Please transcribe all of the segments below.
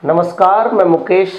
नमस्कार, मैं मुकेश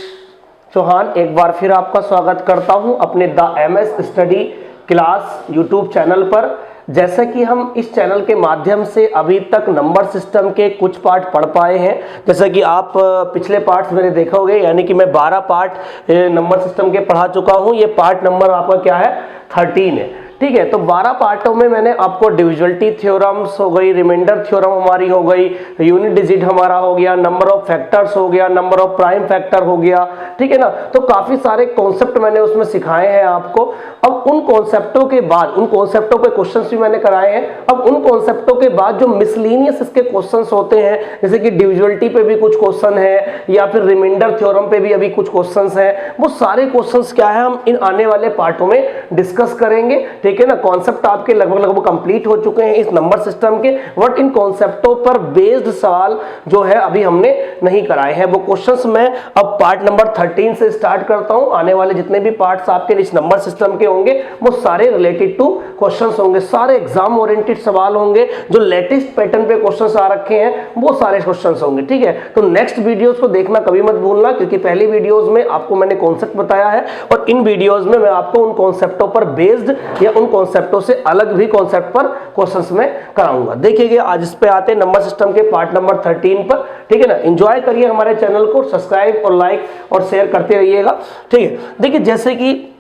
चौहान एक बार फिर आपका स्वागत करता हूं अपने the MS study class YouTube channel पर। जैसा कि हम इस चैनल के माध्यम से अभी तक नंबर सिस्टम के कुछ पार्ट पढ़ पाए हैं, जैसा कि आप पिछले पार्ट्स मैंने देखा होगा, यानी कि मैं 12 पार्ट नंबर सिस्टम के पढ़ा चुका हूं। ये पार्ट नंबर आपका क्या है, 13 है। ठीक है, तो 12 पार्टों में मैंने आपको डिविजिबिलिटी थ्योरम्स हो गई, रिमाइंडर थ्योरम हमारी हो गई, यूनिट डिजिट हमारा हो गया, नंबर ऑफ फैक्टर्स हो गया, नंबर ऑफ प्राइम फैक्टर हो गया। ठीक है ना, तो काफी सारे कॉन्सेप्ट मैंने उसमें सिखाए हैं आपको। अब उन कॉन्सेप्टों के बाद, उन कॉन्सेप्टों पे क्वेश्चंस भी मैंने कराए हैं। अब उन कॉन्सेप्टों के बाद जो मिसलेनियस इसके क्वेश्चंस होते हैं, जैसे कि डिविजिबिलिटी पे भी कुछ क्वेश्चन है या फिर रिमाइंडर थ्योरम पे भी अभी कुछ क्वेश्चंस हैं, वो सारे क्वेश्चंस क्या है हम इन आने वाले पार्टों में डिस्कस करेंगे। ठीक है ना, कॉन्सेप्ट आपके लगभग कंप्लीट हो चुके हैं इस नंबर सिस्टम के, बट इन कॉन्सेप्टों पर बेस्ड सवाल जो है अभी हमने नहीं कराए हैं। वो क्वेश्चंस मैं अब पार्ट नंबर 13 से स्टार्ट करता हूं। आने वाले जितने भी पार्ट्स आपके इस नंबर सिस्टम के होंगे वो सारे रिलेटेड टू क्वेश्चंस होंगे, सारे एग्जाम ओरिएंटेड सवाल होंगे, जो लेटेस्ट पैटर्न पे क्वेश्चंस आ रखे हैं वो सारे क्वेश्चंस होंगे। ठीक है, तो नेक्स्ट वीडियोस को देखना कभी मत भूलना, क्योंकि पहली वीडियोस में आपको मैंने कॉन्सेप्ट बताया है और इन वीडियोस में मैं आपको उन कॉन्सेप्टों पर बेस्ड या उन कॉन्सेप्टों से अलग भी कॉन्सेप्ट पर क्वेश्चंस में कराऊंगा। देखिए आज इस पे आते हैं नंबर सिस्टम के पार्ट नंबर 13 पर। ठीक है ना, एंजॉय करिए हमारे चैनल को, सब्सक्राइब और लाइक और शेयर करते रहिएगा। ठीक है, देखिए जैसे कि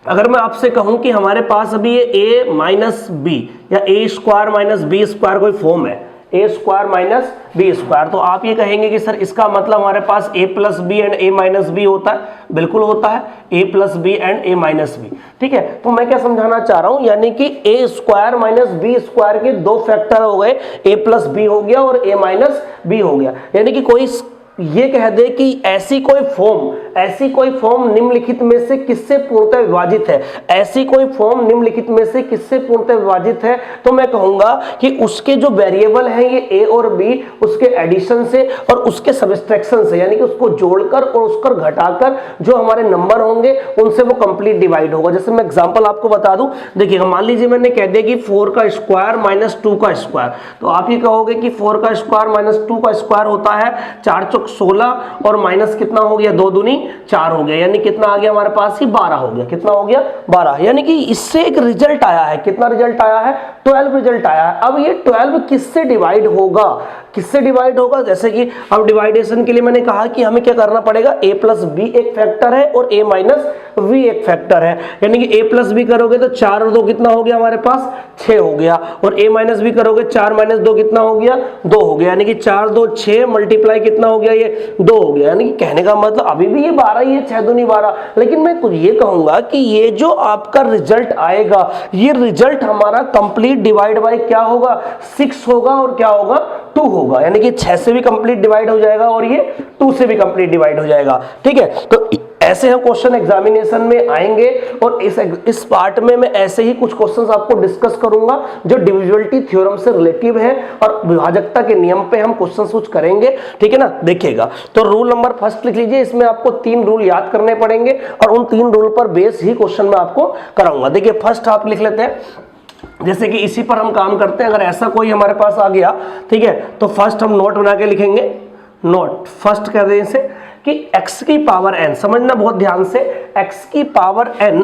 अगर मैं आपसे कहूं कि हमारे पास अभी ये a माइनस बी या a square minus B square कोई फॉर्म है, a square minus B square, तो आप ये कहेंगे कि सर इसका मतलब हमारे पास a plus B and a minus B होता है। बिल्कुल होता है, a plus B and a minus B. ठीक है, तो मैं क्या समझाना चाह रहा हूं, यानी कि a square minus B square के दो फैक्टर हो गए, a प्लस बी हो गया और a माइनस बी हो गया। यानी कि कोई ये कह दे कि ऐसी कोई फॉर्म निम्नलिखित में से किससे पूर्णतः विभाजित है, ऐसी कोई फॉर्म निम्नलिखित में से किससे पूर्णतः विभाजित है, तो मैं कहूंगा कि उसके जो वेरिएबल हैं ये a और b, उसके एडिशन से और उसके सब्ट्रैक्शन से, यानी कि उसको जोड़कर और उसको घटाकर जो हमारे नंबर होंगे उनसे वो कंप्लीट डिवाइड होगा। जैसे मैं एग्जांपल आपको बता दूं, देखिएगा मान लीजिए मैंने कह दिया कि 4 का स्क्वायर माइनस 2 का स्क्वायर, तो आप ये कहोगे कि 4 का स्क्वायर माइनस 2 का स्क्वायर होता है 4 चौक 16 और माइनस कितना हो गया, 2 दूनी 4 हो गया, यानी कितना आ गया हमारे पास ही 12 हो गया। कितना हो गया, 12। यानी कि इससे एक रिजल्ट आया है, कितना रिजल्ट आया है, 12 रिजल्ट आया है। अब ये 12 किससे डिवाइड होगा, किससे डिवाइड होगा, जैसे कि अब डिवाइडेशन के लिए मैंने कहा कि हमें क्या करना पड़ेगा, a प्लस बी एक फैक्टर है और a माइनस v एक फैक्टर है। यानी कि a प्लस बी करोगे तो 4 और 2 कितना हो गया हमारे पास, 6 हो गया, और a माइनस बी करोगे 4 माइनस 2 कितना हो गया, 2 हो गया। यानी कि 4 2 6 मल्टीप्लाई कितना हो गया, ये 2 हो गया। यानी कि कहने का मतलब अभी भी ये 12 ही है, 6 दूनी 12, लेकिन मैं कुछ ये कहूंगा कि ये जो आपका रिजल्ट आएगा, ये रिजल्ट हमारा कंप्लीट डिवाइड बाय क्या होगा, 6 होगा और क्या होगा, 2 होगा। यानी कि 6 से भी कंप्लीट डिवाइड हो जाएगा और ये 2 से भी कंप्लीट डिवाइड हो जाएगा। ठीक है, तो ऐसे हम क्वेश्चन एग्जामिनेशन में आएंगे और इस पार्ट में मैं ऐसे ही कुछ क्वेश्चंस आपको डिस्कस करूंगा जो डिविजिबिलिटी थ्योरम से रिलेटिव है और विभाजकता के नियम पे हम क्वेश्चंस कुछ करेंगे। ठीक है ना, देखिएगा तो रूल नंबर फर्स्ट लिख लीजिए, इसमें आपको 3 रूल याद करने पड़ेंगे और उन 3 रूल पर बेस ही क्वेश्चन में आपको कराऊंगा। देखिए फर्स्ट आप लिख लेते हैं, जैसे कि इसी पर हम काम करते हैं। अगर ऐसा कोई हमारे पास आ गया, ठीक है, तो फर्स्ट हम नोट बना के लिखेंगे। नोट फर्स्ट कह दें इसे कि x की पावर n, समझना बहुत ध्यान से, x की पावर n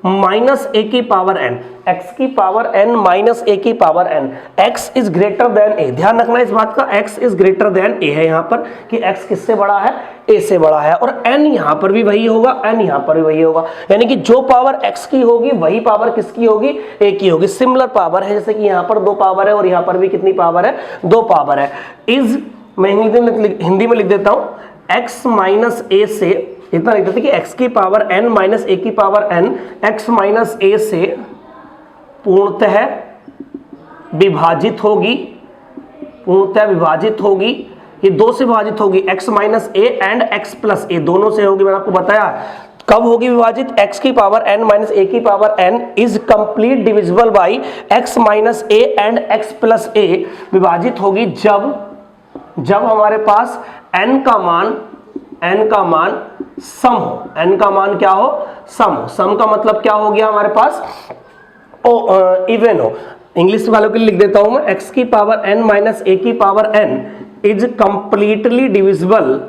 माइनस a की पावर n, x की पावर n माइनस a की power n, x is greater than a। ध्यान रखना इस बात का, x is greater than a है यहाँ पर कि x किससे बड़ा है, a से बड़ा है, और n यहाँ पर भी वही होगा, n यहाँ पर भी वही होगा। यानी कि जो पावर x की होगी वही पावर किसकी होगी, a की होगी। सिमिलर पावर है, जैसे कि यहाँ पर 2 पावर है और यहाँ पर भी कितनी पावर है, 2 पावर है। इज, मैं हिंदी में लिख देता हूँ, x माइनस a से, इतना लिख देते कि x की पावर n माइनस a की power n, x minus a से पूर्णतः विभाजित होगी, पूर्णतः विभाजित होगी, ये 2 से विभाजित होगी, x minus a and x plus a दोनों से होगी। मैंने आपको बताया कब होगी विभाजित, x की पावर n माइनस a की power n is complete divisible by x minus a and x plus a, विभाजित होगी जब हमारे पास n का मान सम हो, n का मान क्या हो, सम हो। सम का मतलब क्या हो गया हमारे पास, इवन हो। इंग्लिश वालों के लिए लिख देता हूं मैं, x की पावर n माइनस a की power n is completely divisible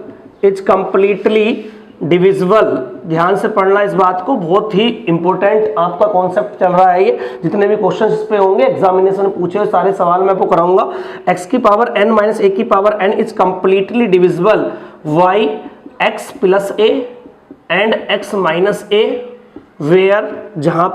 is completely divisible. ध्यान से पढ़ना इस बात को, बहुत ही इंपॉर्टेंट आपका कॉन्सेप्ट चल रहा है ये। जितने भी क्वेश्चन इस पे होंगे एग्जामिनेशन में पूछे हुए सारे सवाल मैं आपको कराऊंगा। x की पावर n माइनस a की power n is completely divisible y x plus a and x minus a where जहां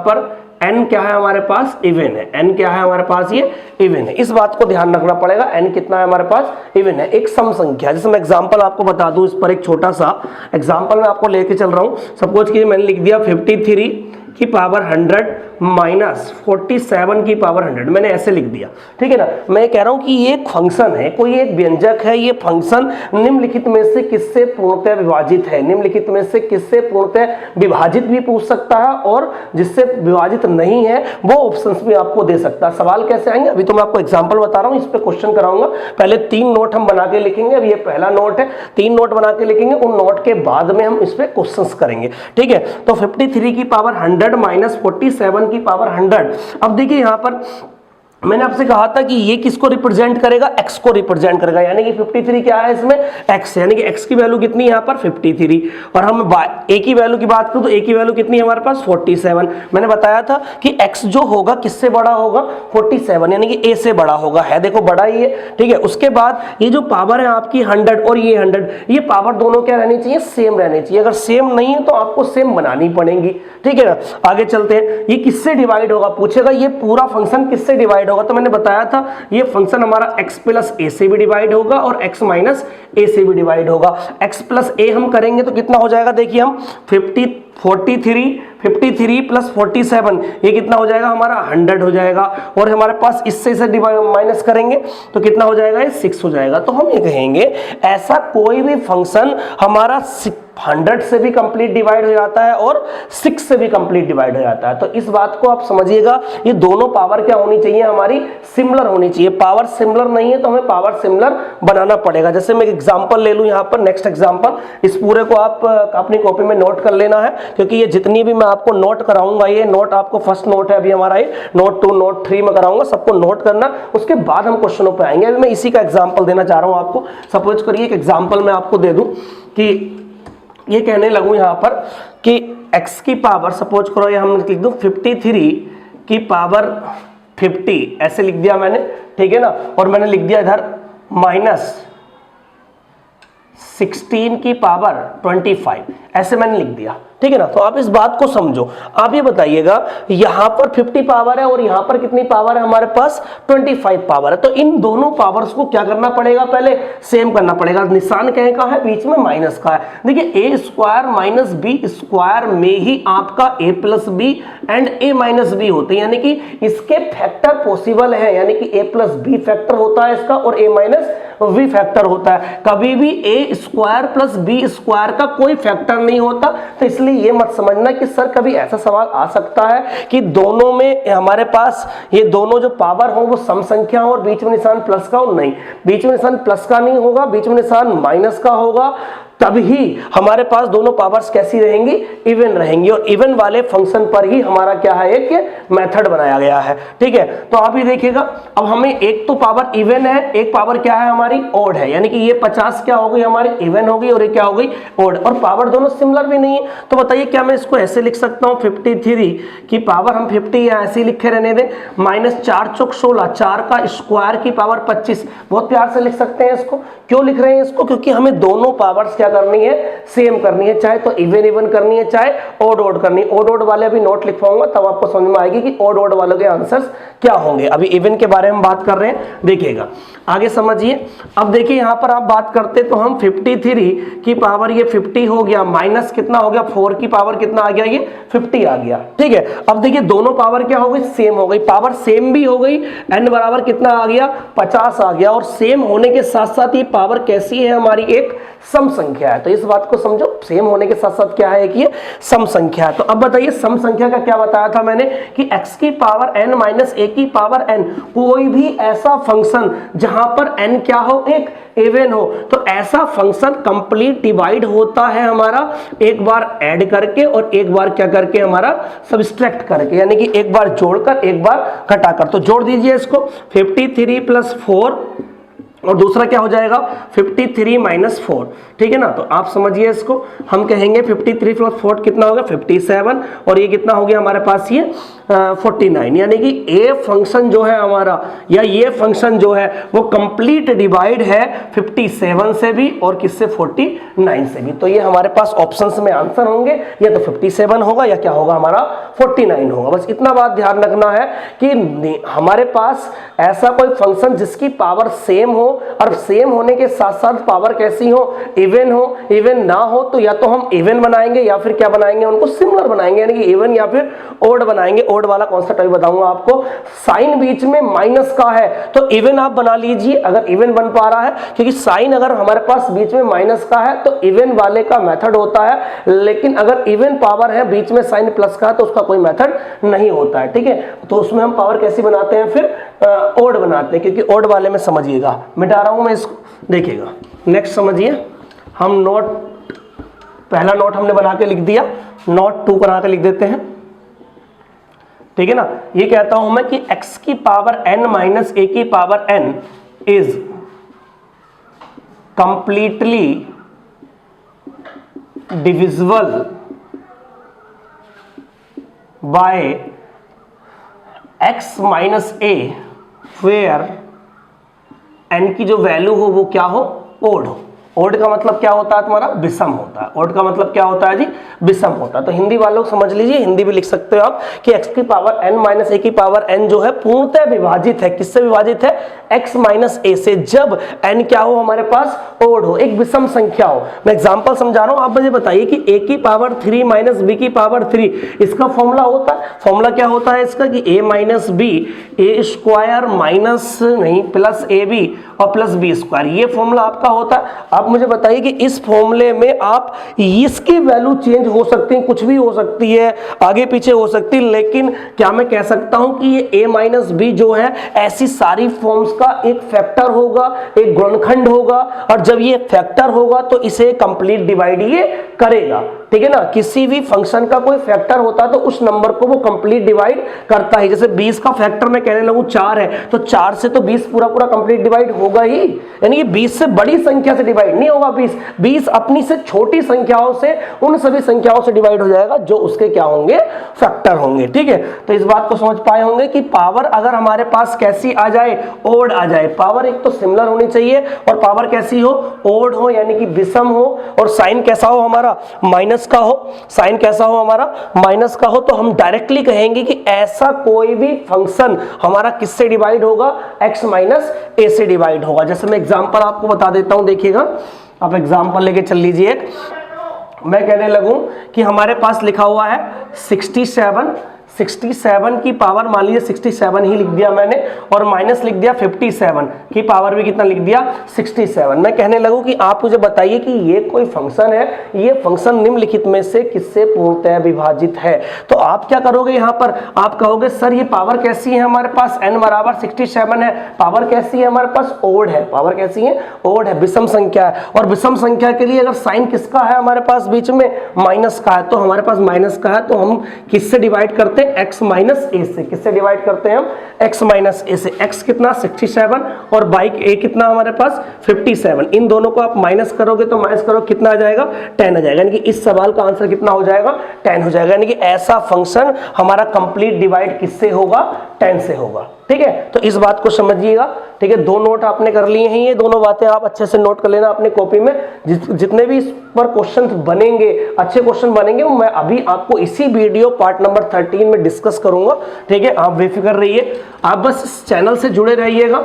पर n क्या है हमारे पास, इवन है। n क्या है हमारे पास, ये इवन है। इस बात को ध्यान रखना पड़ेगा, n कितना है हमारे पास, इवन है, एक सम संख्या। जैसे मैं एग्जांपल आपको बता दूं, इस पर एक छोटा सा एग्जांपल मैं आपको लेके चल रहा हूं। सपोज कि मैंने लिख दिया 53 की पावर 100 माइनस 47 की पावर 100, मैंने ऐसे लिख दिया, ठीक है ना। मैं कह रहा हूं कि ये एक फंक्शन है, कोई एक व्यंजक है, ये फंक्शन निम्नलिखित में से किससे पूर्णतः विभाजित है। निम्नलिखित में से किससे पूर्णतः विभाजित भी पूछ सकता है, और जिससे विभाजित नहीं है वो ऑप्शंस भी आपको दे सकता है। सवाल कैसे आएंगे अभी तो मैं आपको एग्जांपल बता रहा हूं, इस पे क्वेश्चन कराऊंगा। पहले 3 नोट हम बना के लिखेंगे, अब ये पहला नोट है, 3 नोट बना के लिखेंगे, उन नोट के बाद में हम इस पे क्वेश्चंस करेंगे, ठीक है। तो 53 की पावर 100 माइनस 47 की पावर 100। अब देखिए यहां पर मैंने आपसे कहा था कि ये किसको रिप्रेजेंट करेगा, x को रिप्रेजेंट करेगा, यानी कि 53 क्या है इसमें, x, यानी कि x की वैल्यू कितनी है यहाँ पर 53। और हम a की वैल्यू की बात करें तो a की वैल्यू कितनी है हमारे पास 47। मैंने बताया था कि x जो होगा किससे बड़ा होगा, 47, यानी कि a से बड़ा होगा, है देखो बड़ा ही है, ठीक है। उसके बाद ये जो पावर है आपकी 100 और ये 100, ये पावर दोनों क्या रहनी चाहिए, सेम रहनी चाहिए। अगर सेम नहीं है तो आपको सेम बनानी पड़ेगी, ठीक है ना। आगे चलते हैं, ये किससे डिवाइड होगा पूछेगा, ये पूरा फंक्शन किससे डिवाइड होगा। तो मैंने बताया था ये फंक्शन हमारा x प्लस a से भी डिवाइड होगा और x माइनस a से भी डिवाइड होगा। x प्लस a हम करेंगे तो कितना हो जाएगा, देखिए हम 53 प्लस 47 ये कितना हो जाएगा हमारा 100 हो जाएगा, और हमारे पास इससे से माइनस करेंगे तो कितना हो जाएगा, ये 6 हो जाएगा। तो हम ये कहेंगे ऐसा कोई भी फंक्शन हमारा 100 से भी कंप्लीट डिवाइड हो जाता है और 6 से भी कंप्लीट डिवाइड हो जाता है। तो इस बात को आप समझिएगा, ये दोनों पावर क्या होनी चाहिए हमारी, सिमिलर होनी चाहिए। पावर सिमिलर नहीं है तो हमें पावर सिमिलर बनाना पड़ेगा। जैसे मैं एग्जांपल ले लूं यहाँ पर, नेक्स्ट एग्जांपल, इस पूरे को आप अपनी कॉपी में नोट कर लेना है, क्योंकि ये जितनी भी मैं आपको नोट कराऊंगा, ये नोट आपको फर्स्ट नोट है अभी हमारा, ये नोट 2 नोट 3 में कराऊंगा, सबको नोट करना, उसके बाद हम क्वेश्चनों पे आएंगे। अभी मैं इसी का एग्जांपल देना चाह रहा हूं आपको। सपोज करिए एक एग्जांपल मैं आपको दे दूं कि ये कहने लगूं यहां पर कि x की पावर, सपोज करो ये हम लिख दूं 53 की पावर 50, ऐसे लिख दिया मैंने, ठीक है ना। और मैंने लिख दिया इधर माइनस 16 की पावर 25, ऐसे मैंने लिख दिया, ठीक है ना। तो आप इस बात को समझो। आप ये बताइएगा यहां पर 50 पावर है और यहां पर कितनी पावर है हमारे पास, 25 पावर है। तो इन दोनों पावर्स को क्या करना पड़ेगा, पहले सेम करना पड़ेगा। निशान कहीं का है, बीच में माइनस का है। देखिए a square minus B square में ही आपका a plus B and a minus B होते हैं, यानी कि इसके फैक्टर पॉसिबल है, यानी कि a प्लस बी फैक्टर होता है इसका और a माइनस वी फैक्टर होता है। कभी भी a square plus B square का कोई फैक्टर नहीं होता। तो इसलिए ये मत समझना कि सर कभी ऐसा सवाल आ सकता है कि दोनों में हमारे पास ये दोनों जो पावर हो वो सम संख्या हो और बीच में निशान प्लस का हो, नहीं, बीच में निशान प्लस का नहीं होगा, बीच में निशान माइनस का होगा, तभी हमारे पास दोनों पावर्स कैसी रहेंगी, इवन रहेंगी। और इवन वाले फंक्शन पर ही हमारा क्या है, एक मेथड बनाया गया है, ठीक है। तो आप ये देखिएगा, अब हमें एक तो पावर इवन है, एक पावर क्या है हमारी ऑड है, यानी कि ये 50 क्या हो गई हमारी इवन हो गई और ये क्या हो गई ऑड, और पावर दोनों सिमिलर भी नहीं है। तो बताइए क्या मैं इसको ऐसे लिख सकता हूँ 53 की पावर हम 50 या ऐसे लिखे रहने दें, माइनस 4 चौक 16, 4 का स्क्वायर की पावर 25, बहुत प्यार से लिख सकते हैं इसको। क्यों लिख रहे हैं इसको, क्योंकि हमें दोनों पावर्स क्या करनी है, सेम करनी है, चाहे तो इवन इवन करनी है चाहे ओड ओड करनी है। ओड ओड वाले अभी नोट लिखवाऊंगा तब आपको समझ में आएगी कि ओड ओड वालों के आंसर्स क्या होंगे। अभी इवन के बारे में बात कर रहे हैं, देखिएगा आगे समझिए। अब देखिए यहां पर आप बात करते तो हम 53 की पावर ये 50 हो गया, माइनस कितना हो गया 4 की पावर कितना आ गया, ये 50 आ गया, ठीक है। अब देखिए दोनों पावर क्या हो गई, सेम हो गई, पावर सेम भी हो गई, n बराबर कितना आ गया 50 आ गया, और सेम होने के साथ साथ ये पावर कैसी है हमारी, एक सम संख्या है। तो इस बात को समझो, सेम होने के साथ साथ क्या है कि ये सम संख्या है। तो अब बताइए सम संख्या का क्या बताया था मैंने कि x की पावर n माइनस a की पावर n, कोई भी ऐसा फंक्शन जहां पर n क्या हो, एक इवन हो, तो ऐसा फंक्शन कंप्लीट डिवाइड होता है हमारा एक बार ऐड करके और एक बार क्या करके हमारा सब्सट्रैक्ट करके, यानी कि एक बार जोड़कर एक बार घटाकर। तो जोड़ दीजिए इसको, 53 प्लस 4 और दूसरा क्या हो जाएगा 53 माइनस 4, ठीक है ना। तो आप समझिए इसको, हम कहेंगे 53 प्लस 4 कितना होगा 57, और ये कितना हो गया हमारे पास ये 49, यानी कि ए फंक्शन जो है हमारा या ये फंक्शन जो है वो कंप्लीट डिवाइड है 57 से भी और किससे 49 से भी। तो ये हमारे पास ऑप्शंस में आंसर होंगे, या तो 57 होगा या क्या होगा हमारा 49 होगा। बस इतना बात ध्यान रखना है कि हमारे पास ऐसा कोई फंक्शन जिसकी पावर सेम हो, और सेम होने के साथ साथ पावर कैसी हो, इवन हो, इवन ना हो तो या तो हम इवन बनाएंगे या फिर क्या बनाएंगे, उनको सिमिलर बनाएंगे, यानी कि इवन या फिर ओड बनाएंगे। ओड वाला कॉन्सेप्ट अभी बताऊंगा आपको। साइन बीच में माइनस का है तो इवन आप बना लीजिए अगर इवन बन पा रहा है, क्योंकि साइन अगर हमारे पास बीच में माइनस का है तो इवन वाले का मेथड होता है, लेकिन अगर इवन पावर है बीच में साइन प्लस का है तो उसका कोई मेथड नहीं होता है, ठीक है। तो उसमें हम पावर कैसी बनाते हैं, फिर ओड बनाते हैं, क्योंकि ओड वाले में समझिएगा, मिटा रहा हूं मैं इसको, देखिएगा। नेक्स्ट समझिए, हम नोट, पहला नोट हमने बना के लिख दिया, नोट 2 बना के लिख देते हैं, ठीक है ना। ये कहता हूं मैं कि x की पावर n माइनस a की power n is completely divisible by x minus a where n की जो वैल्यू हो वो क्या हो, ओड हो। ओड का मतलब क्या होता है तुम्हारा, विषम होता है। ओड का मतलब क्या होता है जी, विषम होता है। तो हिंदी वालों समझ लीजिए, हिंदी भी लिख सकते हो आप कि x की पावर n माइनस a की पावर n जो है पूर्णतः विभाजित है, किससे विभाजित है, x माइनस a से, जब n क्या हो हमारे पास, ओड हो, एक विषम संख्या हो। मैं एग्जांपल समझा रहा हूं, आप मुझे बताइए कि a की पावर 3 माइनस b की पावर 3, इसका फॉर्मूला होता है, फॉर्मूला क्या होता है इसका कि a minus B A square minus नहीं प्लस ए बी और प्लस बी स्क्वायर, ये फॉर्मूला आपका होता है। आप मुझे बताइए कि इस फॉर्मूले में आप इसकी वैल्यू चेंज हो सकती है, कुछ भी हो सकती है, आगे पीछे हो सकती है, लेकिन क्या मैं कह सकता हूं कि ये a माइनस बी जो है ऐसी सारी फॉर्म्स का एक फैक्टर होगा, एक गुणनखंड होगा, और जब ये फैक्टर होगा तो इसे कंप्लीट डिवाइड ये करेगा, ठीक है ना। किसी भी फंक्शन का कोई फैक्टर होता है तो उस नंबर को वो कंप्लीट डिवाइड करता है। जैसे 20 का फैक्टर मैं कहने लगूं 4 है, तो 4 से तो 20 पूरा पूरा कंप्लीट डिवाइड होगा ही, यानी कि 20 से बड़ी संख्या से डिवाइड नहीं होगा। 20 अपनी से छोटी संख्याओं से, उन सभी संख्याओं से डिवाइड हो जाएगा जो उसके क्या होंगे, फैक्टर होंगे, ठीक है। तो इस बात को समझ पाए होंगे कि पावर अगर हमारे पास कैसी आ जाए, ओड आ जाए। पावर एक तो सिमिलर होनी चाहिए और पावर कैसी हो, ओड हो, यानी कि विषम हो, और साइन कैसा हो हमारा, माइनस का हो, साइन कैसा हो हमारा, माइनस का हो। तो हम डायरेक्टली कहेंगे कि ऐसा कोई भी फंक्शन हमारा किससे डिवाइड होगा, x माइनस a से डिवाइड होगा। जैसे मैं एग्जांपल आपको बता देता हूं, देखिएगा, आप एग्जांपल लेके चल लीजिए। मैं कहने लगूं कि हमारे पास लिखा हुआ है 67 की पावर, मान लीजिए 67 ही लिख दिया मैंने, और माइनस लिख दिया 57 की पावर भी कितना लिख दिया, 67। मैं कहने लगूं कि आप मुझे बताइए कि ये कोई फंक्शन है, ये फंक्शन निम्नलिखित में से किससे पूर्णतः विभाजित है। तो आप क्या करोगे, यहां पर आप कहोगे सर ये पावर कैसी है हमारे पास, n बराबर 67 है, पावर कैसी है हमारे पास, ओड है, पावर कैसी है, ओड है, विषम संख्या है। और विषम संख्या के लिए अगर साइन किसका है हमारे पास, बीच में माइनस का है, तो हमारे पास माइनस का है, तो हम किससे डिवाइड करते हैं, x माइनस a से। किससे डिवाइड करते हैं हम, x माइनस a से। x कितना 67 और बाई a कितना हमारे पास 57, इन दोनों को आप माइनस करोगे तो माइनस करो कितना आ जाएगा, 10 आ जाएगा, यानी कि इस सवाल का आंसर कितना हो जाएगा, 10 हो जाएगा। यानी कि ऐसा फंक्शन हमारा कंप्लीट डिवाइड किससे होगा, 10 से होगा, ठीक है। तो इस बात को समझिएगा, ठीक है। 2 नोट आपने कर लिए हैं, ये दोनों बातें आप अच्छे से नोट कर लेना अपने कॉपी में। जितने भी इस पर क्वेश्चन बनेंगे, अच्छे क्वेश्चन बनेंगे, वो मैं अभी आपको इसी वीडियो पार्ट नंबर 13 में डिस्कस करूंगा, ठीक है। आप बेफिक्र रहिए, आप बस इस चैनल से जुड़े रहिएगा।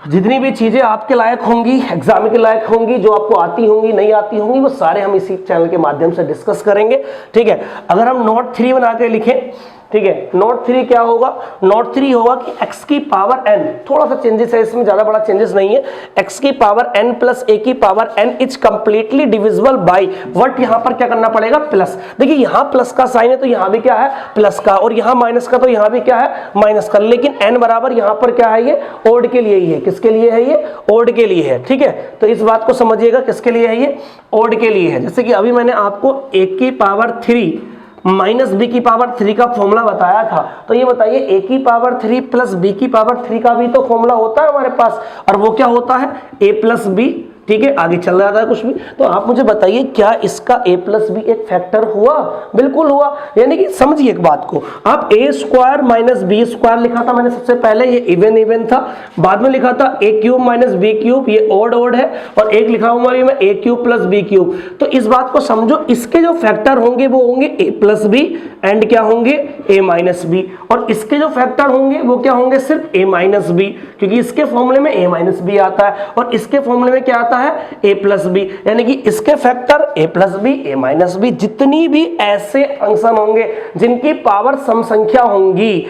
जितनी भी चीजें आपके लायक होंगी, एग्जाम के लायक होंगी, जो आपको आती होंगी नहीं आती होंगी, वो सारे हम इसी चैनल के माध्यम से डिस्कस करेंगे, ठीक है। अगर हम नोट 3 बना के लिखें, ठीक है, नोट 3 क्या होगा, नोट 3 होगा कि x की पावर n, थोड़ा सा चेंजेस है इसमें, ज्यादा बड़ा चेंजेस नहीं है, x की पावर n प्लस a की power n is completely divisible by what, यहां पर क्या करना पड़ेगा, प्लस। देखिए यहां प्लस का साइन है तो यहां भी क्या है, प्लस का, और यहां माइनस का तो यहां भी क्या है, माइनस का, लेकिन n बराबर यहां पर क्या है, ये ओड के लिए ही है। किसके लिए है ये, ओड के लिए है, ठीक है। तो इस बात को समझिएगा, किसके लिए है ये, ओड के लिए है। जैसे कि अभी मैंने आपको a की पावर 3 माइनस बी की पावर 3 का फॉर्मूला बताया था, तो ये बताइए ए की पावर 3 प्लस बी की पावर 3 का भी तो फॉर्मूला होता है हमारे पास, और वो क्या होता है ए प्लस बी। ठीक है, आगे चल रहा था कुछ भी, तो आप मुझे बताइए क्या इसका a प्लस बी एक फैक्टर हुआ? बिल्कुल हुआ। यानी कि समझिए एक बात को, आप a square minus B square लिखा था मैंने सबसे पहले, ये इवन था, बाद में लिखा था a cube minus B cube, ये ओड है, और एक लिखा हुआ मैं a cube plus B cube. तो इस बात को समझो, इसके जो फैक्टर होंगे वो होंगे a प्लस बी एंड क्या होंगे a माइनस बी, और इसके जो फैक्टर होंगे वो क्या होंगे सिर्फ a माइनस बी, क्योंकि इसके फॉर्मूले में a माइनस बी आता है और इसके फॉर्मूले में क्या आता है a प्लस बी, यानी कि इसके factor a plus B a minus B. जितनी भी ऐसे फंक्शन होंगे जिनकी पावर सम संख्या होंगी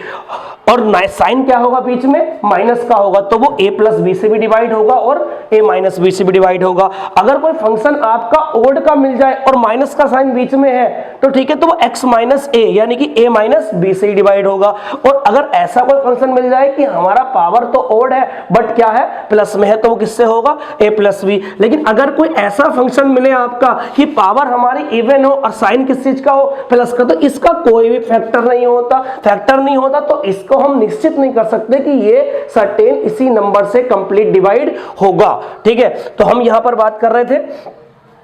और साइन क्या होगा बीच में माइनस का होगा, तो वो a प्लस बी से भी डिवाइड होगा और a माइनस बी से भी डिवाइड होगा। अगर कोई फंक्शन आपका ओड का मिल जाए और माइनस का साइन बीच में है तो ठीक है, तो वो x माइनस a यानी कि a माइनस बी से ही डिवाइड होगा। और अगर ऐसा कोई फंक्शन मिल जाए कि हमारा पावर तो ओड है बट क्या है प्लस में है, तो वो किससे होगा a प्लस बी। लेकिन अगर कोई ऐसा फंक्शन मिले आपका कि पावर हमारी इवन हो और साइन किस चीज का हो प्लस का, तो इसका कोई भी फैक्टर नहीं होता, तो इसको हम निश्चित नहीं कर सकते कि ये सर्टेन इसी नंबर से कंप्लीट डिवाइड होगा। ठीक है, तो हम यहां पर बात कर रहे थे,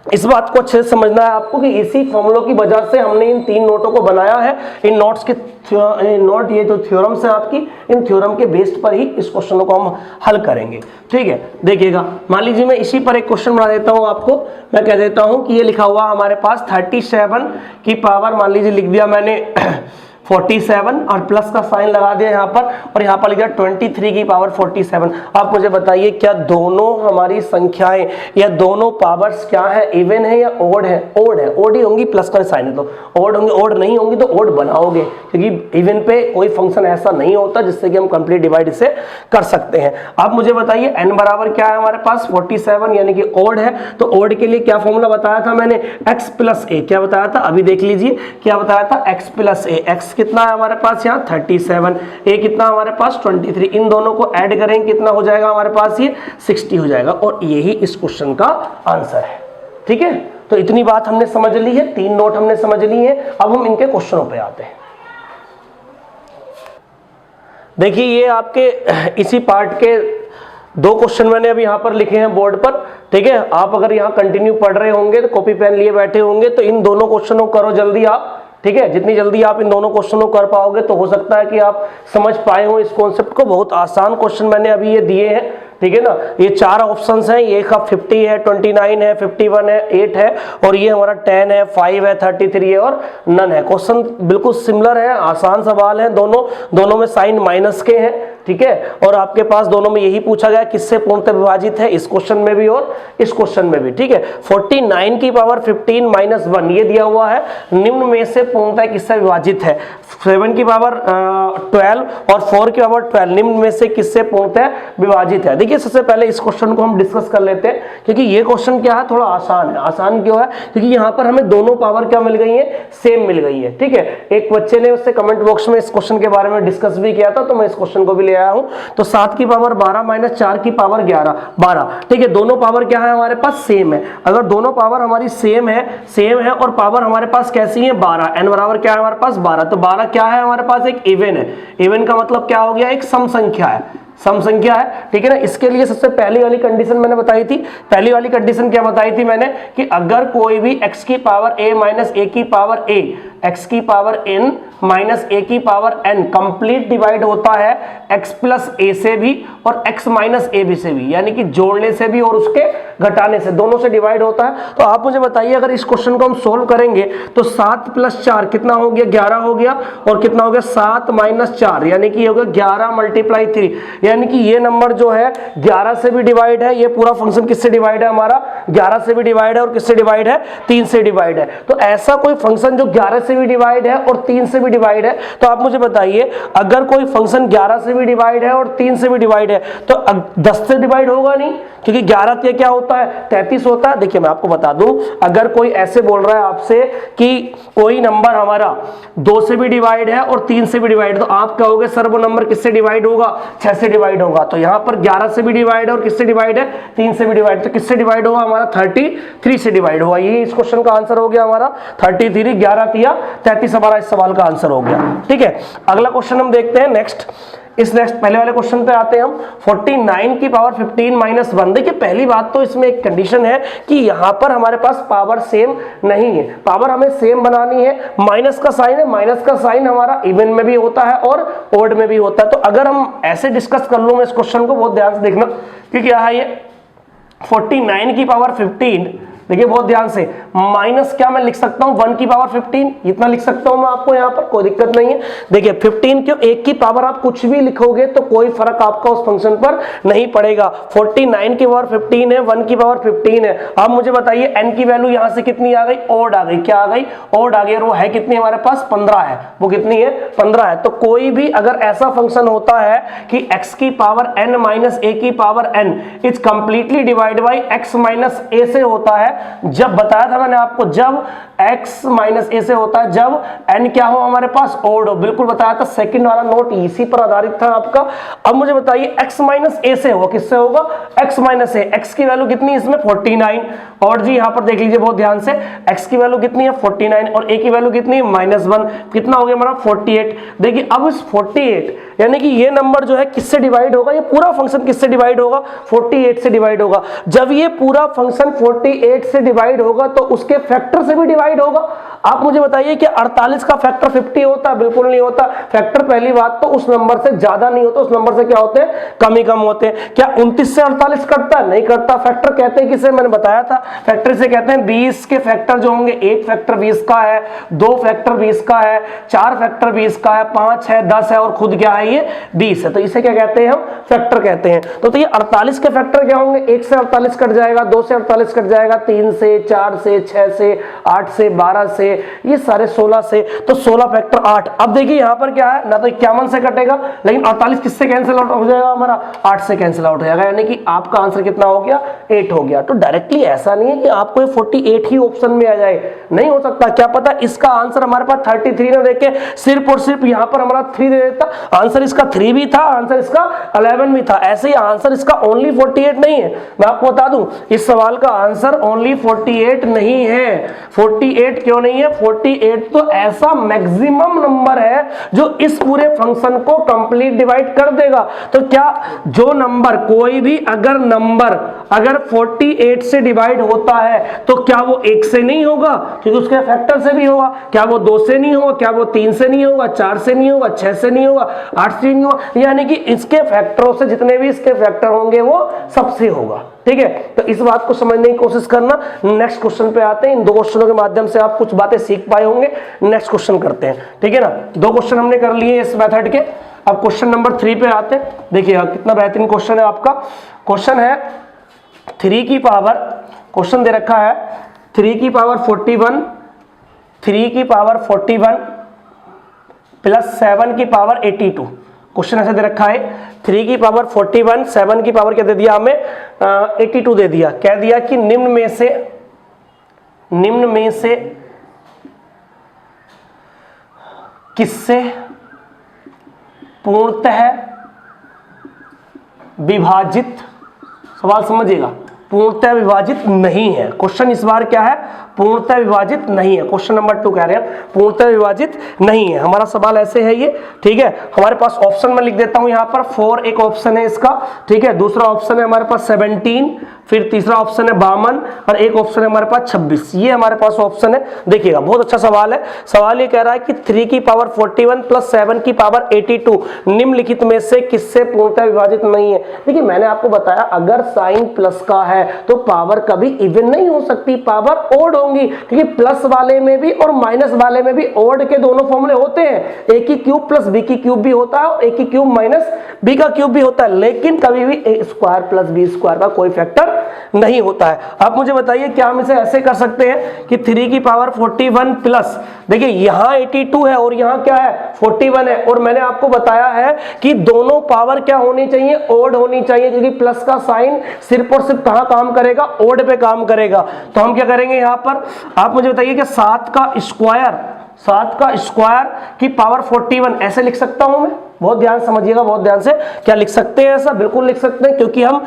इस बात को अच्छे से समझना है आपको कि इसी फॉर्मूलों की वजह से हमने इन 3 नोटों को बनाया है। इन नोट्स के नोट, ये जो थ्योरम्स है आपकी, इन थ्योरम के बेस्ड पर ही इस क्वेश्चन को हम हल करेंगे। ठीक है, देखिएगा, मान लीजिए मैं इसी पर एक क्वेश्चन बना देता हूं आपको। मैं कह देता हूं कि ये लिखा हुआ हमारे पास 37 की पावर, मान लीजिए लिख दिया मैंने 47 और प्लस का साइन लगा दिया यहाँ पर, और यहाँ पर लिख दिया 23 की पावर 47। आप मुझे बताइए क्या दोनों हमारी संख्याएं या दोनों पावर्स क्या है, इवन है या ओड है? ओड ही होंगी, प्लस का साइन है तो ओड होंगी। ओड नहीं होंगी तो ओड बनाओगे, क्योंकि इवन पे कोई फंक्शन ऐसा नहीं होता जिससे कि हम कंप्लीट डिवाइड इसे कर सकते हैं। आप मुझे बताइए n बराबर क्या है हमारे पास 47, यानी कि ओड है, तो ओड के लिए क्या फॉर्मूला बताया था मैंने, x प्लस ए। क्या बताया था अभी देख लीजिए, क्या बताया था x प्लस ए। x कितना है हमारे पास यहाँ 37, a कितना हमारे पास 23, इन दोनों को ऐड करेंगे कितना हो जाएगा हमारे पास, ये 60 हो जाएगा, और यही इस क्वेश्चन का आंसर है। ठीक है, तो इतनी बात हमने समझ ली है, 3 नोट हमने समझ ली है। अब हम इनके क्वेश्चनों पे आते हैं। देखिए ये आपके इसी पार्ट के 2 क्वेश्चन मैंने अभी यहाँ पर लिखे हैं बोर्ड पर। ठीक है, आप अगर यहाँ कंटिन्यू पढ़ रहे होंगे तो कॉपी पेन लिए बैठे होंगे, तो इन दोनों क्वेश्चनों को करो जल्दी आप। ठीक है, जितनी जल्दी आप इन दोनों क्वेश्चनों को कर पाओगे तो हो सकता है कि आप समझ पाए हो इस कॉन्सेप्ट को। बहुत आसान क्वेश्चन मैंने अभी ये दिए हैं। ठीक है ना, ये 4 ऑप्शंस हैं, ये का 50 है, 29 है, 51 है, 8 है, और ये हमारा 10 है, 5 है, 33 है और नन है। क्वेश्चन बिल्कुल सिमिलर है, आसान सवाल है, दोनों में साइन माइनस के हैं। ठीक है, और आपके पास दोनों में यही पूछा गया किससे पूर्णतः विभाजित है, इस क्वेश्चन में भी और इस क्वेश्चन में भी। ठीक है, 49 की पावर 15 माइनस 1 ये दिया हुआ है, निम्न में से पूर्णतः किससे विभाजित है। 7 की पावर 12 और 4 की पावर 12 निम्न में से किससे पूर्णतः विभाजित है। देखिए सबसे पहले इस क्वेश्चन को हम डिस्कस कर लेते हैं, क्योंकि ये क्वेश्चन क्या है थोड़ा आसान है। आसान क्यों है, क्योंकि यहाँ पर हमें दोनों पावर क्या मिल गई है, सेम मिल गई है। ठीक है, एक बच्चे ने उससे कमेंट बॉक्स में इस क्वेश्चन के बारे में डिस्कस भी किया था, तो मैं इस क्वेश्चन को भी ले आया हूं। तो 7 की पावर 12 माइनस 4 की पावर 12। ठीक है, दोनों पावर क्या है हमारे पास, सेम है। अगर दोनों पावर हमारी सेम है और पावर हमारे पास कैसी है 12, n बराबर क्या है हमारे पास 12, तो 12 क्या है हमारे पास, एक इवन है। इवन का मतलब क्या हो गया, एक सम संख्या है, सम संख्या है। ठीक है ना, इसके लिए सबसे पहली वाली कंडीशन मैंने बताई थी। पहली वाली कंडीशन क्या बताई थी मैंने, कि अगर कोई भी x की पावर a माइनस a की पावर a, x की पावर n माइनस a की पावर n कंप्लीट डिवाइड होता है x प्लस a से भी और x माइनस a भी से भी, यानी कि जोड़ने से भी और उसके घटाने से, दोनों से डिवाइड होता है। तो आप मुझे बताइए अगर इस क्वेश्चन को हम सोल्व करेंगे तो 7 प्लस 4 कितना हो गया, 11 हो गया, और कितना हो गया 7 माइनस 4, यानी कि ये हो गया 11 मल्टीप्लाई 3, यानी कि ये नंबर जो है 11 से भी डिवाइड है। ये पूरा फंक्शन किससे डिवाइड है हमारा, 11 से भी डिवाइड है, और किससे डिवाइड है, 3 से डिवाइड है। तो ऐसा कोई फंक्शन जो 11 से भी डिवाइड है और 3 से भी डिवाइड है, तो आप मुझे बताइए अगर कोई फंक्शन 11 से भी डिवाइड है और 3 से भी डिवाइड है तो 10 से डिवाइड होगा नहीं, क्योंकि 11 से क्या होता है 33 होता है। देखिए मैं आपको बता दूं, अगर कोई ऐसे बोल रहा है आपसे कि कोई नंबर हमारा 2 से भी डिवाइड है और 3 से भी डिवाइड, तो आप कहोगे सर वो नंबर किससे डिवाइड होगा, 6 से डिवाइड होगा। तो यहाँ पर 11 से भी डिवाइड है और किससे डिवाइड है, 3 से भी डिवाइड, तो किससे डिवाइड होगा हमारा 33 से डिवाइड हुआ। ये इस क्वेश्चन का आंसर हो गया हमारा 33, 11 तिया 33 हमारा इस सवाल का आंसर हो गया। ठीक है, अगला क्वेश्चन हम देखते हैं नेक्स्ट। पहले वाले क्वेश्चन पे आते हैं हम। 49 की पावर 15 माइनस 1। देखिए पहली बात तो इसमें एक कंडीशन है कि यहां पर हमारे पास पावर सेम नहीं है, पावर हमें सेम बनानी है। माइनस का साइन है, माइनस का साइन हमारा इवन में भी होता है और ओड में भी होता है। तो अगर हम ऐसे डिस्कस कर लूं मैं इस क्वेश्चन को, बहुत ध्यान से देखना कि क्या है ये 49 की पावर 15, देखिए बहुत ध्यान से, माइनस क्या मैं लिख सकता हूं 1 की पावर 15, इतना लिख सकता हूं मैं आपको यहां पर, कोई दिक्कत नहीं है। देखिए 15 क्यों, 1 की पावर आप कुछ भी लिखोगे तो कोई फर्क आपका उस फंक्शन पर नहीं पड़ेगा। 49 की पावर 15 है, 1 की पावर 15 है। अब मुझे बताइए n की वैल्यू यहां से कितनी आ गई, ओड आ गई। क्या आ गई, ओड आ गई। और वो है कितनी हमारे पास, 15 है। वो कितनी है, 15 है। तो कोई भी अगर ऐसा फंक्शन होता है कि x की पावर n माइनस a की power n is completely divide by x minus a से होता है, जब बताया था मैंने आपको, जब x माइनस a से होता है, जब n क्या हो हमारे पास, ओड हो। बिल्कुल बताया था, सेकंड वाला नोट इसी पर आधारित था आपका। अब मुझे बताइए x माइनस a से होगा, किससे होगा, x माइनस a। x की वैल्यू कितनी इसमें 49, और जी यहां पर देख लीजिए बहुत ध्यान से, x की वैल्यू कितनी है 49 और a की वैल्यू कितनी है -1, कितना हो गया हमारा 48। देखिए अब इस 48 यानी कि ये नंबर जो है किससे डिवाइड होगा, ये पूरा फंक्शन किससे डिवाइड होगा, 48 से डिवाइड होगा। जब ये पूरा फंक्शन 48 से डिवाइड होगा तो उसके फैक्टर से भी डिवाइड होगा। आप मुझे बताइए कि 48 का फैक्टर 50 होता है, बिल्कुल नहीं होता। फैक्टर पहली बात तो उस नंबर से ज्यादा नहीं होता, उस नंबर से क्या होते हैं, कम ही कम होते हैं। क्या 29 से 48 कटता है, नहीं कटता। फैक्टर कहते हैं किसे, मैंने बताया था, फैक्टर से कहते हैं 20 के फैक्टर जो होंगे, 1 फैक्टर 20 का है, 2 फैक्टर 20 का है, 4 फैक्टर 20 का है, 5 है, 10 है और खुद क्या है ये 20 है। तो इसे क्या कहते हैं हम, फैक्टर कहते हैं। तो ये 48 के फैक्टर क्या होंगे, 1 से 48 कट जाएगा, 2 से 48 कट जाएगा, 3 से, 4 से, 6 से, 8 से, 12 से, ये सारे 16 से, तो 16 फैक्टर 8। अब देखिए यहां पर क्या है ना, तो 51 से कटेगा, लेकिन 48 किससे कैंसिल आउट हो जाएगा हमारा, 8 से कैंसिल आउट हो जाएगा, यानी कि आपका आंसर कितना हो गया, 8 हो गया। तो डायरेक्टली ऐसा नहीं है कि आपको ये 48 ही ऑप्शन में आ जाए, नहीं हो सकता। क्या पता इसका आंसर हमारे पास 33 ना देके सिर्फ और सिर्फ यहां पर हमारा 3 दे देता, आंसर इसका 3 भी था, आंसर इसका 11 भी था। ऐसे ही आंसर इसका ओनली 48 नहीं है। मैं आपको बता दूं इस सवाल का आंसर ओनली 48 नहीं है। 48 क्यों नहीं है, 48 तो ऐसा मैक्सिमम नंबर है जो इस पूरे फंक्शन को कंप्लीट डिवाइड कर देगा। तो क्या जो नंबर, कोई भी अगर नंबर अगर 48 से डिवाइड होता है तो क्या वो 1 से नहीं होगा, क्योंकि उसके फैक्टर से भी होगा। क्या वो 2 से नहीं होगा, क्या वो 3 से नहीं होगा, 4 से नहीं होगा, 6 से नहीं होगा, 8 से नहीं होगा, यानी कि इसके फैक्टरों से जितने भी इसके फैक्टर होंगे वो सबसे होगा। ठीक है, तो इस बात को समझने की कोशिश करना। नेक्स्ट क्वेश्चन पे आते हैं। इन 2 क्वेश्चनों के माध्यम से आप कुछ बातें सीख पाए होंगे। नेक्स्ट क्वेश्चन करते हैं, ठीक है ना। 2 क्वेश्चन हमने कर लिए इस मेथड के। अब क्वेश्चन नंबर 3 पे आते हैं। देखिए कितना बेहतरीन क्वेश्चन है आपका। क्वेश्चन है 3 की पावर, क्वेश्चन दे रखा है 3 की पावर 41, 3 की पावर 41 प्लस 7 की पावर 82। क्वेश्चन ऐसे दे रखा है 3 की पावर 41, 7 की पावर क्या दे दिया हमें, 82 दे दिया। कह दिया कि निम्न में से किससे पूर्णतः विभाजित, सवाल समझिएगा, पूर्णतः विभाजित नहीं है। क्वेश्चन इस बार क्या है, पूर्णतः विभाजित नहीं है। क्वेश्चन नंबर 2 कह रहे हैं पूर्णतः विभाजित नहीं है। हमारा सवाल ऐसे है ये, ठीक है। हमारे पास ऑप्शन में लिख देता हूं यहां पर 4 एक ऑप्शन है इसका, ठीक है। दूसरा ऑप्शन है हमारे पास 17, फिर तीसरा ऑप्शन है 52 और एक ऑप्शन है हमारे पास 26। ये हमारे पास ऑप्शन है। देखिएगा बहुत अच्छा सवाल है। सवाल ये कह रहा है कि 3 की पावर 41 प्लस 7 की पावर 82 निम्नलिखित में से किससे पूर्णतः विभाजित नहीं है। देखिए मैंने आपको बताया अगर साइन प्लस का है तो पावर कभी इवन नहीं हो सकती, पावर ओड होंगी, क्योंकि प्लस वाले में भी और माइनस वाले में भी ओड के दोनों फॉर्मूले होते हैं। ए की क्यूब प्लस बी की क्यूब भी होता है और ए की क्यूब माइनस बी का क्यूब भी होता है, लेकिन कभी भी ए स्क्वायर प्लस बी स्क्वायर का कोई फैक्टर नहीं होता है। आप मुझे बताइए क्या हम इसे ऐसे कर सकते हैं कि 3 की पावर 41 प्लस, देखिए यहां 82 है और यहां क्या है 41 है, और मैंने आपको बताया है कि दोनों पावर क्या होनी चाहिए, ओड होनी चाहिए, क्योंकि प्लस का साइन सिर्फ और सिर्फ कहां काम करेगा, ओड पे काम करेगा। तो हम क्या करेंगे यहां पर, आप मुझे बताइए कि 7 का स्क्वायर की पावर 41 ऐसे लिख सकता हूं मैं, बहुत ध्यान समझिएगा, बहुत ध्यान से। क्या लिख सकते हैं ऐसा? बिल्कुल लिख सकते हैं, क्योंकि हम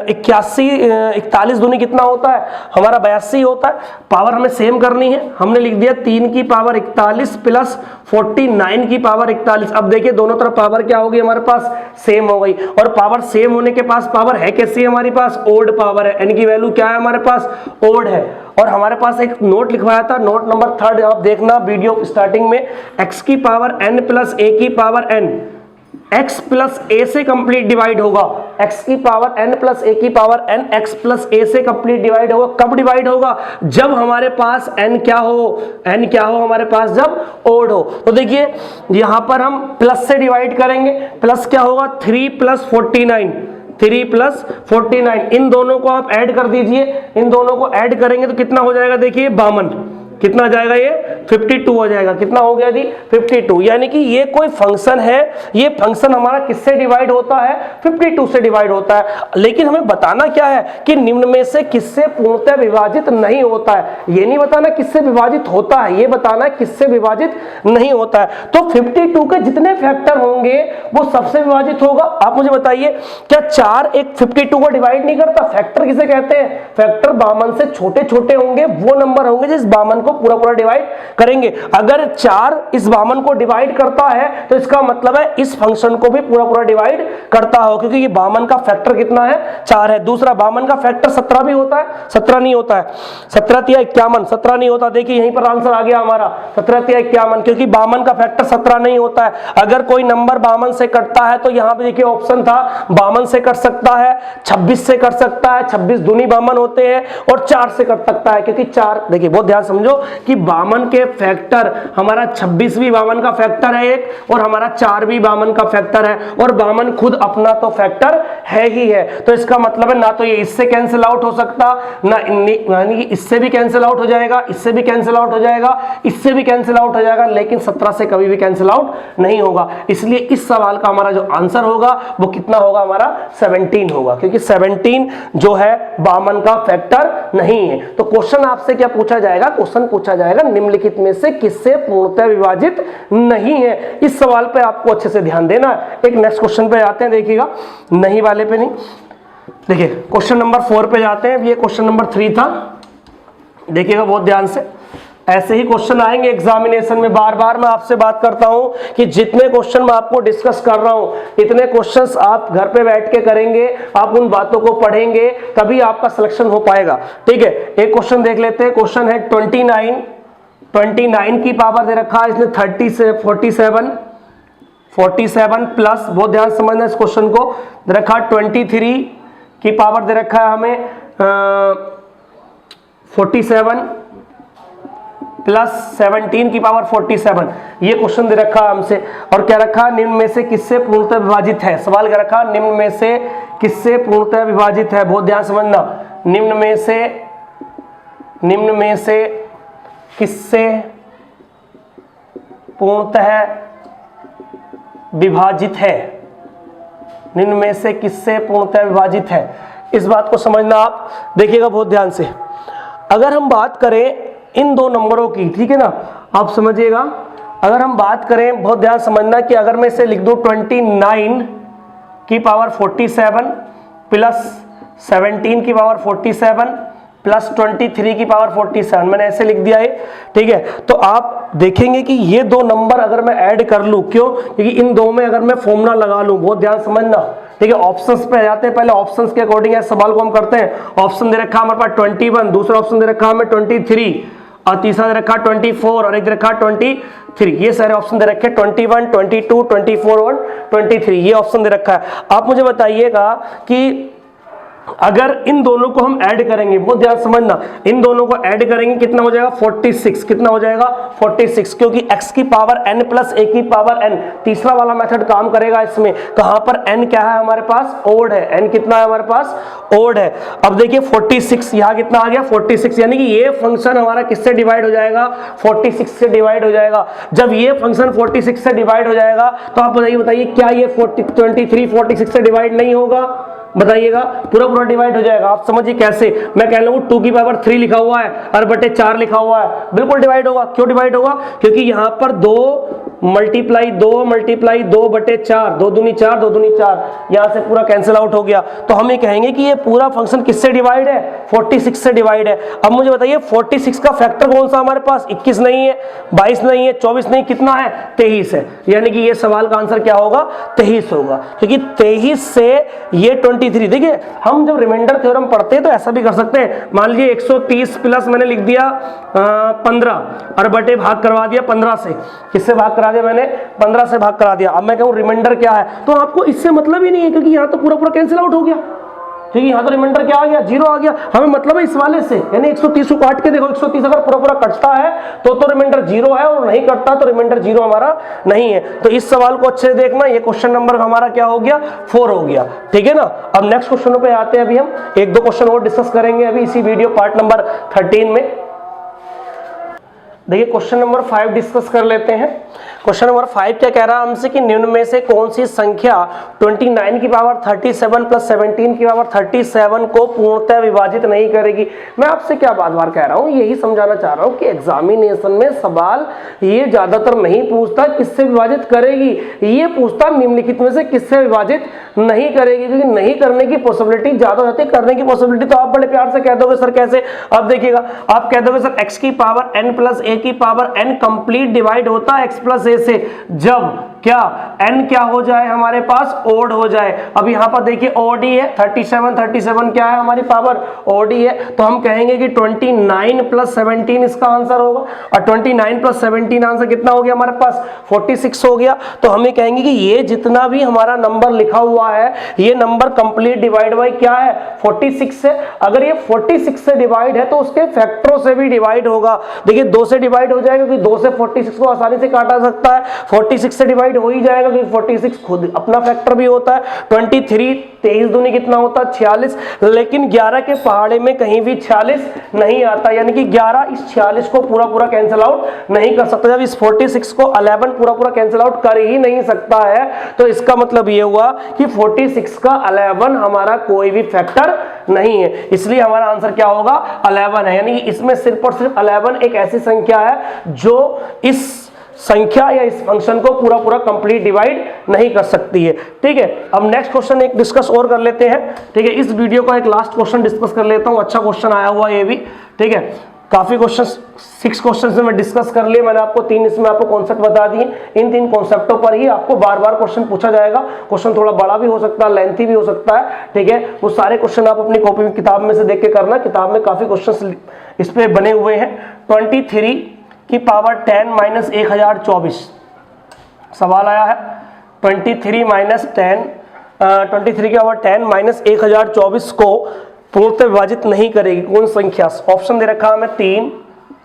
41 दूनी कितना होता है हमारा 82 होता है। पावर हमें सेम करनी है, हमने लिख दिया 3 की पावर 41 प्लस 49 की पावर 41। अब देखिए दोनों तरफ पावर क्या होगी हमारे पास, सेम हो गई। और पावर सेम होने के पास पावर है कैसी है हमारे पास, ओड पावर है। n की वैल्यू क्या है हमारे पास, ओड है। और हमारे पास एक नोट लिखवाया था, नोट नंबर 3 आप देखना वीडियो स्टार्टिंग में, x की पावर n प्लस a की power n x plus a से कंप्लीट डिवाइड होगा। x की पावर n प्लस a की power n x plus a से कंप्लीट डिवाइड होगा। कब डिवाइड होगा, जब हमारे पास n क्या हो हमारे पास, जब ओड हो। तो देखिए यहां पर हम प्लस से डिवाइड करेंगे, प्लस क्या होगा 3 प्लस 49, 3 प्लस 49, इन दोनों को आप ऐड कर दीजिए। इन दोनों को ऐड करेंगे तो कितना हो जाएगा, देखिए 52, कितना जाएगा ये 52 हो जाएगा। कितना हो गया जी 52। यानी कि ये कोई फंक्शन है, ये फंक्शन हमारा किससे डिवाइड होता है, 52 से डिवाइड होता है। लेकिन हमें बताना क्या है कि निम्न में से किससे पूर्णतः विभाजित नहीं होता है। ये नहीं बताना किससे विभाजित होता है, ये बताना किससे विभाजित नहीं होता है। तो 52 के जितने फैक्टर होंगे वो सबसे विभाजित होगा। आप मुझे बताइए क्या 4 एक 52 को डिवाइड नहीं करता? फैक्टर किसे कहते हैं, फैक्टर बामन से छोटे छोटे होंगे, वो नंबर होंगे जिस बामन को पूरा पूरा डिवाइड करेंगे। अगर 4 इस बामन को डिवाइड करता है तो इसका मतलब है इस फंक्शन को भी पूरा पूरा डिवाइड करता हो, क्योंकि ये बामन का फैक्टर कितना है, 4 है। दूसरा बामन का फैक्टर 17 भी होता है, 17 नहीं होता है, 17 तिया 51, 17 नहीं होता। देखिए यहीं पर आंसर आ गया हमारा 17 तिया 51, क्योंकि बामन का फैक्टर 17 नहीं होता है। अगर कोई नंबर बामन से कटता है तो यहां पे देखिए ऑप्शन था, बामन से कट सकता है, 26 से कट सकता है, 26 दूनी बामन होते हैं, और 4 से कट सकता है, क्योंकि 4 देखिए बहुत ध्यान समझो कि बामन के फैक्टर हमारा 26 भी बामन का फैक्टर है एक, और हमारा 4 भी बामन का फैक्टर है, और बामन खुद अपना तो फैक्टर है ही है। तो इसका मतलब है ना तो ये इससे कैंसिल आउट हो सकता, ना यानी कि इससे भी कैंसिल आउट हो जाएगा, इससे भी कैंसिल आउट हो जाएगा, इससे भी कैंसिल आउट हो जाएगा, लेकिन 17 से कभी भी कैंसिल आउट नहीं होगा। इसलिए इस सवाल का हमारा जो आंसर होगा वो कितना होगा हमारा 17 होगा, क्योंकि 17 जो है बामन का फैक्टर नहीं है। तो क्वेश्चन आपसे क्या पूछा जाएगा, क्वेश्चन पूछा जाएगा निम्नलिखित में से किससे पूर्णतः विभाजित नहीं है। इस सवाल पे आपको अच्छे से ध्यान देना है। एक नेक्स्ट क्वेश्चन पे आते हैं, देखिएगा नहीं वाले पे नहीं, देखिए क्वेश्चन नंबर 4 पे जाते हैं। ये क्वेश्चन नंबर 3 था, देखिएगा बहुत ध्यान से। ऐसे ही क्वेश्चन आएंगे एग्जामिनेशन में। बार बार मैं आपसे बात करता हूं कि जितने क्वेश्चन मैं आपको डिस्कस कर रहा हूं इतने क्वेश्चंस आप घर पे बैठ के करेंगे, आप उन बातों को पढ़ेंगे, तभी आपका सिलेक्शन हो पाएगा। ठीक है, एक क्वेश्चन देख लेते हैं। क्वेश्चन है 29 की पावर दे रखा है इसने 30 से 47 प्लस, बहुत ध्यान समझना इस क्वेश्चन को, दे रखा 23 की पावर दे रखा है हमें 47 प्लस 17 की पावर 47। ये क्वेश्चन दे रखा है हमसे, और क्या रखा, निम्न में से किससे पूर्णतः विभाजित है। सवाल क्या रखा, निम्न में से किससे पूर्णतः विभाजित है। बहुत ध्यान समझना, निम्न में से किससे पूर्णतः विभाजित है, निम्न में से किससे पूर्णतः विभाजित है। इस बात को समझना आप, देखिएगा बहुत ध्यान से। अगर हम बात करें इन दो नंबरों की, ठीक है ना, आप समझिएगा, अगर हम बात करें, बहुत ध्यान समझना कि अगर मैं इसे लिख दूं 29 की पावर 47 प्लस 17 की पावर 47 प्लस 23 की पावर 47, मैंने ऐसे लिख दिया है। ठीक है, तो आप देखेंगे कि ये दो नंबर अगर मैं ऐड कर लूं, क्यों, क्योंकि इन दो में अगर मैं फॉर्मूला लगा लूं, बहुत ध्यान समझना। ठीक है, ऑप्शंस पे आ जाते हैं, पहले ऑप्शंस के अकॉर्डिंग इस सवाल को हम करते हैं। ऑप्शन दे रखा हमारे पास 21, दूसरा ऑप्शन दे रखा हमें 23, और तीसरा दे रखा 24, और एक दे रखा 23। ये सारे ऑप्शन दे रखे 21, 22, 24 और 23, ये ऑप्शन दे रखा है। आप मुझे बताइएगा कि अगर इन दोनों को हम ऐड करेंगे, बहुत ध्यान समझना, इन दोनों को ऐड करेंगे कितना हो जाएगा 46, कितना हो जाएगा 46, क्योंकि x की पावर n प्लस a की पावर n, तीसरा वाला मेथड काम करेगा इसमें। कहां पर n क्या है हमारे पास, ओड है, n कितना है हमारे पास, ओड है। अब देखिए 46 यहां कितना आ गया 46, यानी कि ये फंक्शन हमारा किससे डिवाइड हो जाएगा, 46 से डिवाइड हो जाएगा। जब ये फंक्शन 46 से डिवाइड हो जाएगा तो आप बताइए क्या ये 23 46 से डिवाइड नहीं होगा, बताइएगा, पूरा पूरा डिवाइड हो जाएगा। आप समझिए कैसे, मैं कह लूँ 2 की पावर 3 लिखा हुआ है और बटे 4 लिखा हुआ है, बिल्कुल डिवाइड होगा। क्यों डिवाइड होगा, क्योंकि यहाँ पर दो मल्टीप्लाई 2 बटे 4, 2 दूनी 4, 2 दूनी 4, यहां से पूरा कैंसिल आउट हो गया। तो हम ये कहेंगे कि ये पूरा फंक्शन किससे डिवाइड है, 46 से डिवाइड है। अब मुझे बताइए 46 का फैक्टर कौन सा हमारे पास, 21 नहीं है, 22 नहीं है, 24 नहीं, कितना है, 23 है। यानी कि ये सवाल का आंसर क्या होगा, 23 होगा, क्योंकि 23 से ये 23। देखिए हम जब रिमाइंडर थ्योरम पढ़ते हैं तो ऐसा भी कर सकते हैं, मान लीजिए 130 प्लस मैंने लिख दिया 15 और बटे भाग करवा दिया 15 से, किससे भाग करा दिया मैंने, 15 से भाग करा दिया। अब मैं कहूँ रिमाइंडर क्या है, तो आपको इससे मतलब ही नहीं है, क्योंकि यहाँ तो पूरा पूरा कैंसिल आउट हो गया, ठीक है, यहाँ तो रिमाइंडर क्या आ गया, 0 आ गया। हमें मतलब है इस वाले से, यानी 130 को काट के देखो, 130 अगर पूरा पूरा कटता है तो रिमाइंडर 0 है, और नहीं कटता तो रिमाइंडर 0 हमारा नहीं है। तो इस सवाल को अच्छे से देखना, ये क्वेश्चन नंबर हमारा क्या हो गया, 4 हो गया, ठीक है ना। अब नेक्स्ट क्वेश्चनों पे आते हैं, अभी हम 1-2 क्वेश्चन और डिस्कस करेंगे अभी इसी वीडियो पार्ट नंबर 13 में। देखिए क्वेश्चन नंबर 5 डिस्कस कर लेते हैं। क्वेश्चन नंबर 5 क्या कह रहा है हमसे कि निम्न में से कौन सी संख्या 29 की पावर 37 प्लस 17 की पावर 37 को पूर्णतः विभाजित नहीं करेगी। मैं आपसे क्या बार बार कह रहा हूं, यही समझाना चाह रहा हूं कि एग्जामिनेशन में सवाल ये ज्यादातर नहीं पूछता किससे विभाजित करेगी, ये पूछता निम्नलिखित में से किससे विभाजित नहीं करेगी, क्योंकि नहीं करने की पॉसिबिलिटी ज्यादा होती है, करने की पॉसिबिलिटी तो आप बड़े प्यार से कह दोगे सर कैसे। अब देखिएगा, आप कह दोगे सर x की पावर n प्लस a की पावर n कंप्लीट डिवाइड होता है x प्लस a से जब क्या n क्या हो जाए हमारे पास, ओड हो जाए। अब यहां पर देखिए ओड ही है, 37 क्या है हमारी पावर, ओड ही है, तो हम कहेंगे कि 29 प्लस 17 इसका आंसर होगा, और 29 प्लस 17 आंसर कितना हो गया हमारे पास, 46 हो गया। तो हमें कहेंगे कि ये जितना भी हमारा नंबर लिखा हुआ है, ये नंबर कंप्लीट डिवाइड बाई क्या है, 46 से। अगर ये 46 से डिवाइड है तो उसके फैक्टरों से भी डिवाइड होगा। देखिए 2 से डिवाइड हो जाएगा, क्योंकि 2 से 46 को आसानी से काटा सकता है, 46 से डिवाइड हो ही जाएगा, क्योंकि 46 खुद अपना फैक्टर भी होता है। 23 23 दूनी कितना होता है, 46, लेकिन 11 के पहाड़े में कहीं भी 46 नहीं आता, यानी कि 11 इस 46 को पूरा पूरा कैंसिल आउट नहीं कर सकता। जब इस 46 को 11 पूरा पूरा कैंसिल आउट कर ही नहीं सकता है, तो इसका मतलब ये हुआ कि 46 का 11 हमारा कोई भी फैक्टर नहीं है, इसलिए हमारा आंसर क्या होगा, 11 है। यानी कि इसमें सिर्फ और सिर्फ 11 एक ऐसी संख्या है जो इस संख्या या इस फंक्शन को पूरा पूरा कंप्लीट डिवाइड नहीं कर सकती है, ठीक है। अब नेक्स्ट क्वेश्चन एक डिस्कस और कर लेते हैं, ठीक है। इस वीडियो का एक लास्ट क्वेश्चन डिस्कस कर लेता हूं, अच्छा क्वेश्चन आया हुआ ये भी, ठीक है। काफी क्वेश्चन 6 क्वेश्चन में डिस्कस कर लिए मैंने, आपको 3 इसमें आपको कॉन्सेप्ट बता दिए। इन 3 कॉन्सेप्टों पर ही आपको बार बार क्वेश्चन पूछा जाएगा। क्वेश्चन थोड़ा बड़ा भी हो सकता है, लेंथी भी हो सकता है, ठीक है। वो सारे क्वेश्चन आप अपनी कॉपी में किताब में से देख के करना, किताब में काफी क्वेश्चन इस पे बने हुए हैं। 23 की पावर 10 माइनस 1024 सवाल आया है, 23 माइनस 10 23 की पावर 10 माइनस 1024 को पूर्णतः विभाजित नहीं करेगी कौन संख्या। ऑप्शन दे रखा है हमें 3,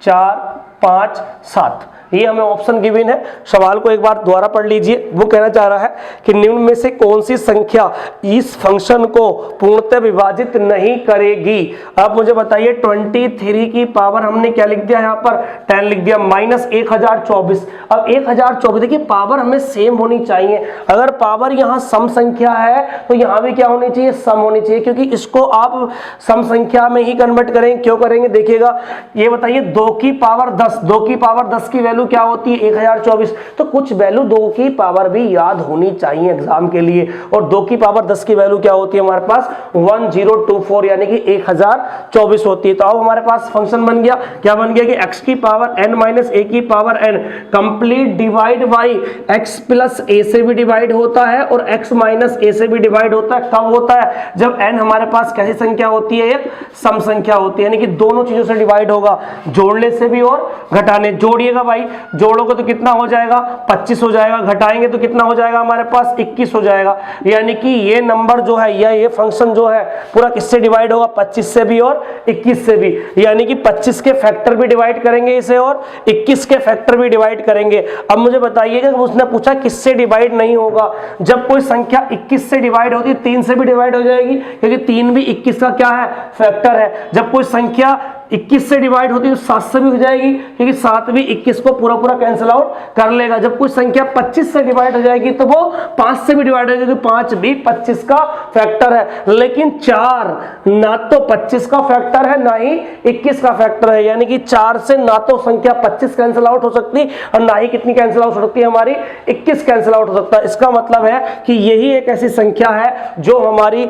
4, 5, 7, ये हमें ऑप्शन गिवन है। सवाल को एक बार दोबारा पढ़ लीजिए। वो कहना चाह रहा है कि निम्न में से कौन सी संख्या इस फंक्शन को पूर्णतः विभाजित नहीं करेगी। आप मुझे बताइए 23 की पावर हमने क्या लिख दिया, यहाँ पर 10 लिख दिया, माइनस 1024। अब 1024 देखिए पावर हमें सेम होनी चाहिए। अगर पावर यहाँ सम संख्या है तो यहाँ भी क्या होनी चाहिए, सम होनी चाहिए, क्योंकि इसको आप सम संख्या में ही कन्वर्ट करेंगे। क्यों करेंगे देखिएगा, ये बताइए 2 की पावर 10, 2 की पावर 10 की वैल्यू क्या होती है 1024। तो कुछ वैल्यू 2 की पावर भी याद होनी चाहिए एग्जाम के लिए, और 2 की पावर 10 की वैल्यू क्या होती है हमारे पास 1024, यानी कि 1024 होती है। तो अब हमारे पास फंक्शन बन गया, क्या बन गया कि x की पावर n माइनस a की power n complete divide by x plus a से भी डिवाइड होता है और x माइनस a से भी डिवाइड होता है। कब होता है, जब n हमारे पास कैसी संख्या होती है, एक सम संख्या होती है, यानी कि दोनों चीजों से डिवाइड होगा, जोड़ने से भी और घटाने। जोड़िएगा भाई, जोड़ोगे तो कितना हो जाएगा 25 हो जाएगा, घटाएंगे तो कितना हो जाएगा हमारे पास 21 हो जाएगा। यानी कि ये नंबर जो है या ये फंक्शन जो है पूरा किससे डिवाइड होगा, 25 से भी और 21 से भी, यानी कि 25 के फैक्टर भी डिवाइड करेंगे इसे और 21 के फैक्टर भी डिवाइड करेंगे। अब मुझे बताइएगा, उसने पूछा किससे डिवाइड नहीं होगा। जब कोई संख्या 21 से डिवाइड होती है 3 से भी डिवाइड हो जाएगी, क्योंकि 3 भी 21 का क्या है, फैक्टर है। जब कोई संख्या 21 से डिवाइड होती है तो 7 से भी हो जाएगी, क्योंकि 7 भी 21 को पूरा पूरा कैंसिल आउट कर लेगा। जब कोई संख्या 25 से डिवाइड हो जाएगी तो वो 5 से भी डिवाइड हो जाएगी, 5 भी 25 का फैक्टर है। लेकिन 4 ना तो 25 का फैक्टर है ना ही 21 का फैक्टर है, यानी कि 4 से ना तो संख्या 25 कैंसिल आउट हो सकती और ना ही कितनी कैंसिल आउट हो सकती है, हमारी 21 कैंसिल आउट हो सकता है। इसका मतलब है कि यही एक ऐसी संख्या है जो हमारी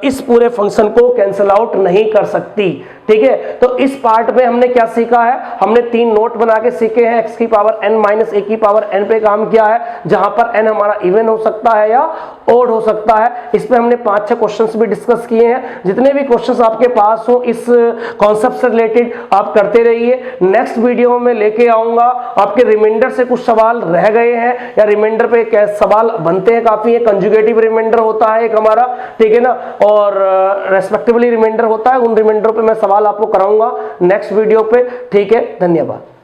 इस पूरे फंक्शन को कैंसिल आउट नहीं कर सकती। ठीक है, तो इस पार्ट में हमने क्या सीखा है, हमने 3 नोट बना के सीखे हैं। x की पावर n माइनस a की पावर n पे काम किया है, जहां पर n हमारा इवन हो सकता है या ओड हो सकता है। इस पे हमने 5-6 क्वेश्चंस भी डिस्कस किए हैं। जितने भी क्वेश्चंस आपके पास हो इस कॉन्सेप्ट से रिलेटेड आप करते रहिए। नेक्स्ट वीडियो में लेके आऊंगा, आपके रिमाइंडर से कुछ सवाल रह गए हैं या रिमाइंडर पे क्या सवाल बनते हैं काफी है, कंजुगेटिव रिमाइंडर होता है एक हमारा, ठीक है ना, और रेस्पेक्टिवली रिमाइंडर होता है। उन रिमाइंडर पे मैं सवाल आपको कराऊंगा नेक्स्ट वीडियो पे। ठीक है, धन्यवाद।